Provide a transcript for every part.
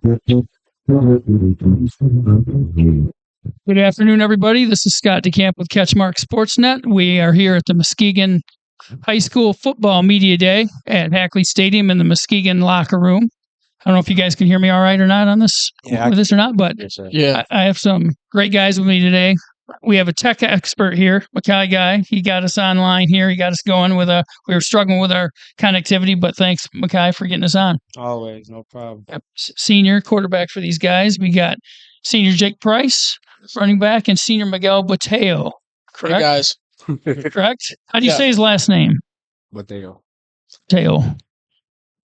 Good afternoon, everybody. This is Scott DeCamp with CatchMark SportsNet. We are here at the Muskegon High School Football Media Day at Hackley Stadium in the Muskegon locker room. I don't know if you guys can hear me all right or not on this, with this or not, but I have some great guys with me today. We have a tech expert here, Mackay guy. He got us online here. He got us going with we were struggling with our connectivity, but thanks, Mackay, for getting us on. Always, no problem. Yep. Senior quarterback for these guys. We got senior Jake Price, running back, and senior Miguel Boteo. Correct? Hey, guys. Correct? How do you say his last name? Boteo. Boteo.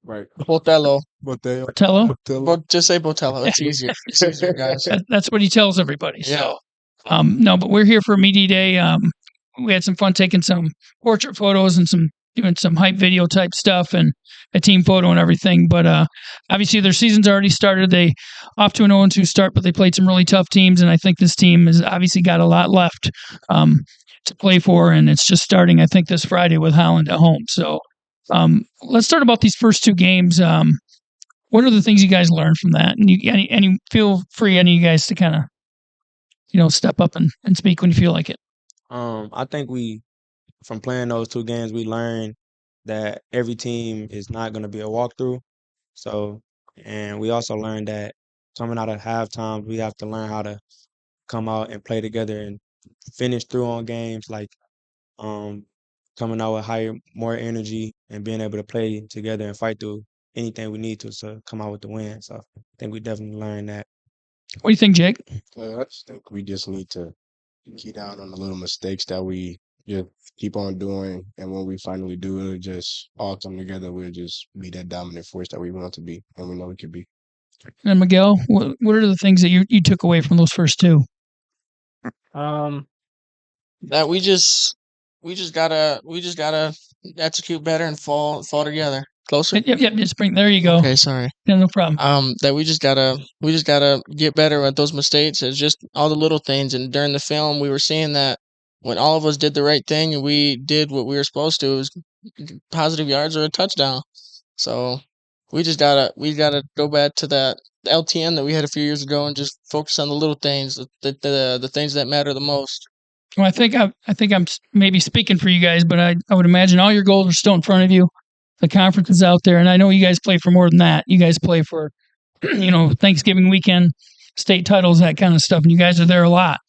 Right. Botello. Botello? Just say Botello. It's easier. It's easier, guys. That's what he tells everybody. Yeah. So, no, but we're here for a media day. We had some fun taking some portrait photos and doing some hype video type stuff and a team photo and everything. But obviously their season's already started. They off to an 0-2 start, but they played some really tough teams, and I think this team has obviously got a lot left to play for, and it's just starting, I think, this Friday with Holland at home. So let's start about these first two games. What are the things you guys learned from that? And you feel free, any of you guys, to kind of step up and speak when you feel like it. I think from playing those two games, we learned that every team is not going to be a walkthrough. So, and we also learned that coming out of halftime, we have to learn how to come out and play together and finish through on games, like coming out with more energy and being able to play together and fight through anything we need to come out with the win. So I think we definitely learned that. What do you think, Jake? I just think we just need to key down on the little mistakes that we just keep on doing, and when we finally do, it'll just all come together. We'll just be that dominant force that we want to be, and we know we can be. And Miguel, what are the things that you took away from those first two? That we just gotta execute better and fall together. Closer? Yep, just there you go. Okay, sorry. Yeah, no problem. That we just gotta get better at those mistakes. It's just all the little things. And during the film, we were seeing that when all of us did the right thing and we did what we were supposed to, it was positive yards or a touchdown. So we gotta go back to that LTN that we had a few years ago and just focus on the little things, the things that matter the most. Well, I think I'm maybe speaking for you guys, but I would imagine all your goals are still in front of you. The conference is out there, and I know you guys play for more than that. You guys play for, Thanksgiving weekend, state titles, that kind of stuff, and you guys are there a lot.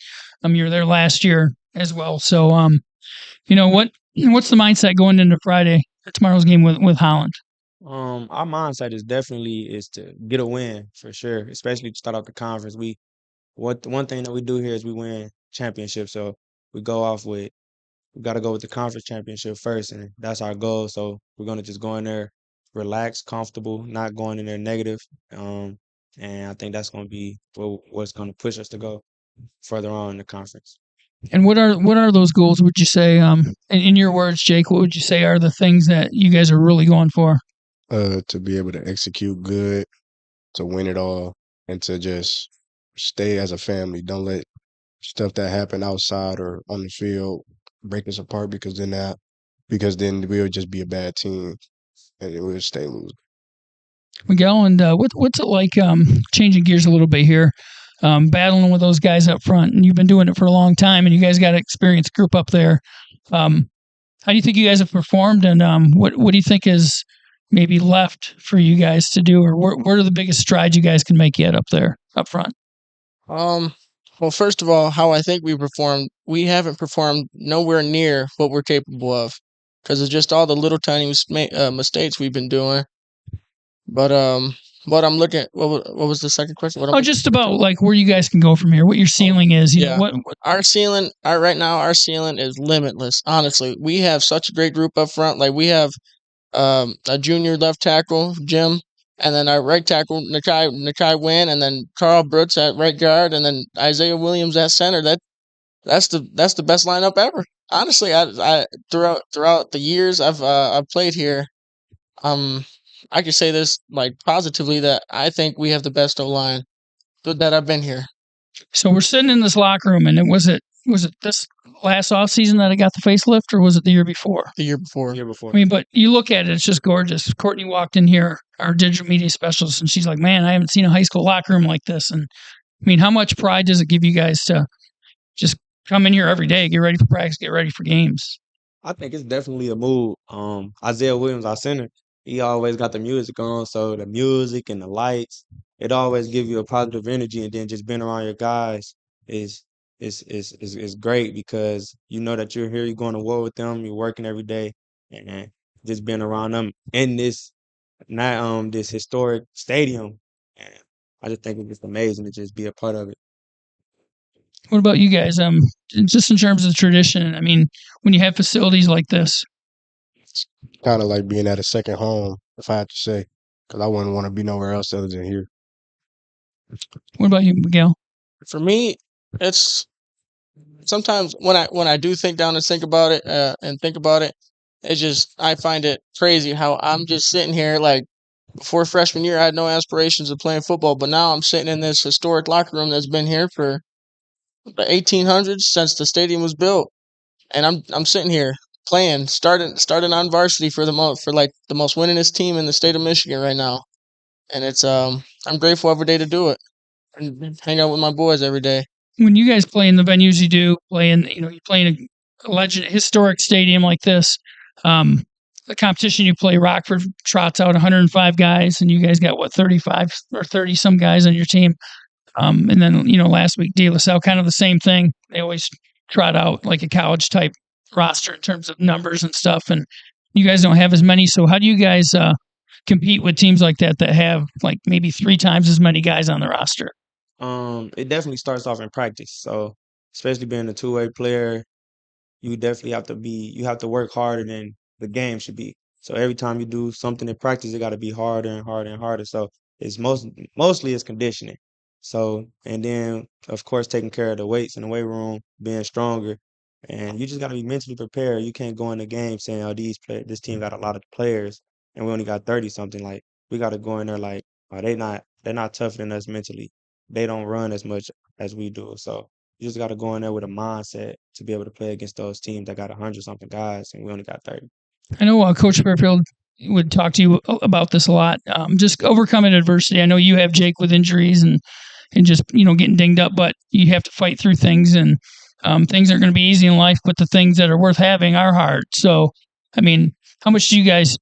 You were there last year as well. So, what's the mindset going into Friday, tomorrow's game with Holland? Our mindset is to get a win for sure, especially to start off the conference. One thing that we do here is we win championships, so we got to go with the conference championship first, and that's our goal. So we're going to just go in there, relax, comfortable, not going in there negative. And I think that's going to be what's going to push us to go further on in the conference. And what are those goals, would you say, in your words, Jake, what would you say are the things that you guys are really going for? To be able to execute good, to win it all, and to just stay as a family. Don't let stuff that happen outside or on the field break us apart, because then we'll just be a bad team and we'll stay losing. Miguel, and what's it like changing gears a little bit here, battling with those guys up front? And you've been doing it for a long time, and you guys got an experienced group up there. How do you think you guys have performed, and what do you think is maybe left for you guys to do, or what are the biggest strides you guys can make yet up there, up front? Well, first of all, how I think we haven't performed nowhere near what we're capable of, because of just all the little tiny mistakes we've been doing. But what I'm looking at, what was the second question? Just about like where you guys can go from here, what your ceiling is. You know, what our ceiling, right now, our ceiling is limitless. Honestly, we have such a great group up front. Like we have a junior left tackle, Jim. And then our right tackle, Nakai Wynn, and then Carl Brooks at right guard, and then Isaiah Williams at center. That's the best lineup ever. Honestly, I throughout the years I've played here, I could say this like positively that I think we have the best O-line that I've been here. So we're sitting in this locker room, and was it this last offseason that it got the facelift, or was it the year before? The year before. Year before. I mean, but you look at it, it's just gorgeous. Courtney walked in here, our digital media specialist, and she's like, man, I haven't seen a high school locker room like this. And I mean, how much pride does it give you guys to just come in here every day, get ready for practice, get ready for games? I think it's definitely a mood. Isaiah Williams, our center, he always got the music on, so the music and the lights, it always give you a positive energy. And then just being around your guys is great because you know that you're here, you're going to war with them, you're working every day, and just being around them in this this historic stadium. And I just think it's just amazing to just be a part of it. What about you guys? Just in terms of the tradition, I mean, when you have facilities like this, Kind of like being at a second home, if I had to say, because I wouldn't want to be nowhere else other than here. what about you, Miguel? For me, it's sometimes when I do think down and think about it, it's just I find it crazy how I'm just sitting here like before freshman year I had no aspirations of playing football, but now I'm sitting in this historic locker room that's been here for the 1800s since the stadium was built, and I'm sitting here playing, starting on varsity for the most winningest team in the state of Michigan right now, and it's I'm grateful every day to do it and hang out with my boys every day. When you guys play in the venues you do, you play in a historic stadium like this, the competition you play, Rockford trots out 105 guys, and you guys got, 35 or 30 some guys on your team. And then, last week, De La Salle, kind of the same thing. They always trot out like a college type roster in terms of numbers and stuff. And you guys don't have as many. So how do you guys compete with teams like that have like maybe 3 times as many guys on the roster? It definitely starts off in practice. So especially being a two-way player, you definitely have to work harder than the game should be. So every time you do something in practice, it got to be harder and harder and harder. So it's mostly it's conditioning. So, and then of course taking care of the weights in the weight room, being stronger, and you just got to be mentally prepared. You can't go in the game saying, "Oh, this team got a lot of players, and we only got 30 something." Like we got to go in there like, "Oh, they're not tougher than us mentally. They don't run as much as we do." So you just got to go in there with a mindset to be able to play against those teams that got 100-something guys, and we only got 30. I know Coach Fairfield would talk to you about this a lot. Just overcoming adversity. I know you have Jake with injuries and just getting dinged up, but you have to fight through things, and things aren't going to be easy in life. But the things that are worth having are hard. So, I mean, how much do you guys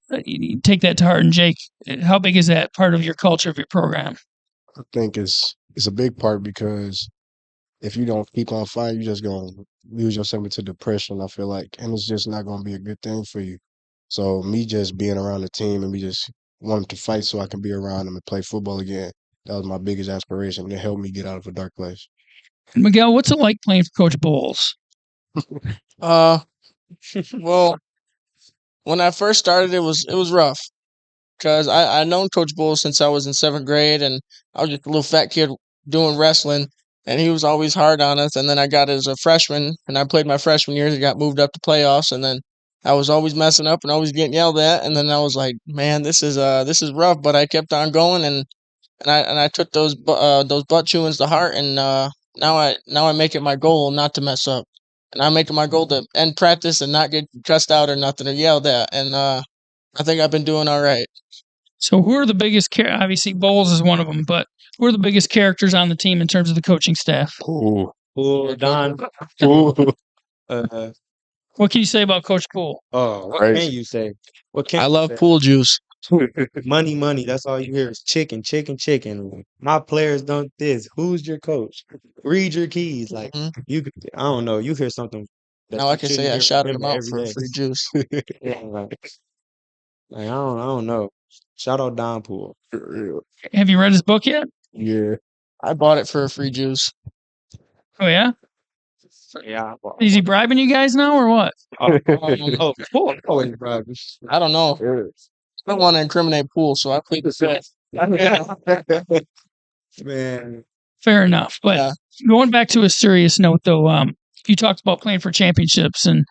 take that to heart? And Jake, how big is that part of your culture of your program? I think it's a big part because if you don't keep on fighting, you're just going to lose yourself into depression, I feel like, and it's just not going to be a good thing for you. So me just being around the team and me just wanting to fight so I can be around them and play football again, that was my biggest aspiration. It helped me get out of a dark place. And Miguel, what's it like playing for Coach Bowles? Well, when I first started, it was rough because I known Coach Bowles since I was in 7th grade, and I was just a little fat kid doing wrestling, and he was always hard on us. And then I got as a freshman, and I played my freshman year. I got moved up to playoffs, and then I was always messing up and always getting yelled at. And then I was like, man, this is rough. But I kept on going, and I took those butt chewings to heart, and now I make it my goal not to mess up, and I make it my goal to end practice and not get cussed out or nothing or yelled at. And I think I've been doing all right. So who are the biggest obviously Bowles is one of them, but who are the biggest characters on the team in terms of the coaching staff? Don. What can you say about Coach Poole? Oh, what can you say? I love pool juice. Money. That's all you hear is chicken. My players don't this. Who's your coach? Read your keys. Like I don't know. You hear something. Now I can say I shouted him out every for day. free juice. Yeah, like I don't know. Shout out Don Poole. Have you read his book yet? Yeah. I bought it for a free juice. Oh yeah. Yeah. Is he bribing you guys now or what? Poole always bribing. I don't know. I don't want to incriminate Poole, so I plead the fifth. Man. Fair enough. But going back to a serious note, though, you talked about playing for championships, and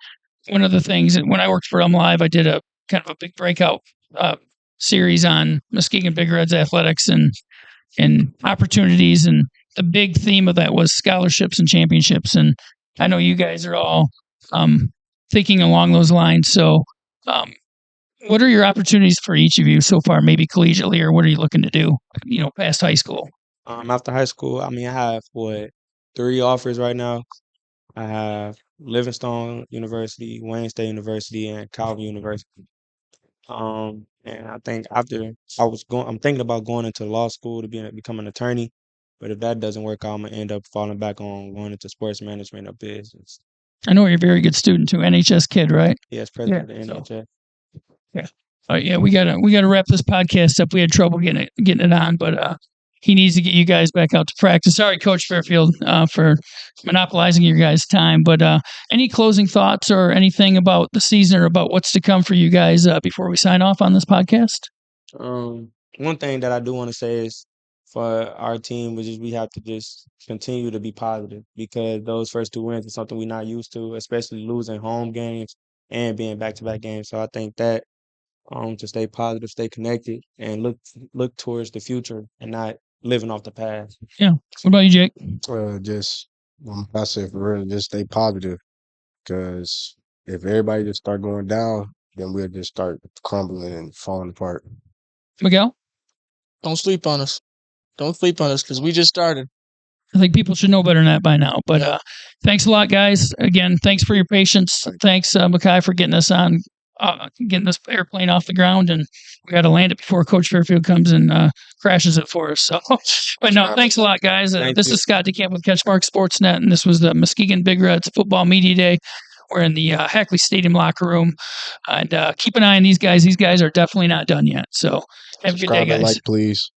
one of the things when I worked for Live, I did a kind of a big breakout series on Muskegon Big Reds athletics and opportunities, and the big theme of that was scholarships and championships. And I know you guys are all thinking along those lines. So, what are your opportunities for each of you so far? Maybe collegiately, or what are you looking to do? Past high school. After high school, I have 3 offers right now. I have Livingstone University, Wayne State University, and Calvin University. And I think after I'm thinking about going into law school to become an attorney. But if that doesn't work out, I'm gonna end up falling back on going into sports management or business. I know you're a very good student too, NHS kid, right? Yes, president of the So, NHS. yeah. All right, yeah, we gotta wrap this podcast up. We had trouble getting it on, but he needs to get you guys back out to practice. Sorry, Coach Fairfield, for monopolizing your guys' time. But any closing thoughts or anything about the season or about what's to come for you guys before we sign off on this podcast? One thing that I do want to say is for our team, which is we have to just continue to be positive because those first 2 wins is something we're not used to, especially losing home games and being back-to-back games. So I think that to stay positive, stay connected, and look towards the future and not living off the past. Yeah. What about you, Jake? Just I said for real, just stay positive. Because if everybody just start going down, then we'll just start crumbling and falling apart. Miguel? Don't sleep on us. Don't sleep on us because we just started. I think people should know better than that by now. But Yeah. Thanks a lot, guys. Again, thanks for your patience. Thanks, Makai, for getting us on, getting this airplane off the ground. And we got to land it before Coach Fairfield comes and crashes it for us. So, but no, thanks a lot, guys. This is Scott DeCamp with CatchMark SportsNet, and this was the Muskegon Big Reds Football Media Day. We're in the Hackley Stadium locker room. And keep an eye on these guys. These guys are definitely not done yet. So have a good day, guys. Like, please.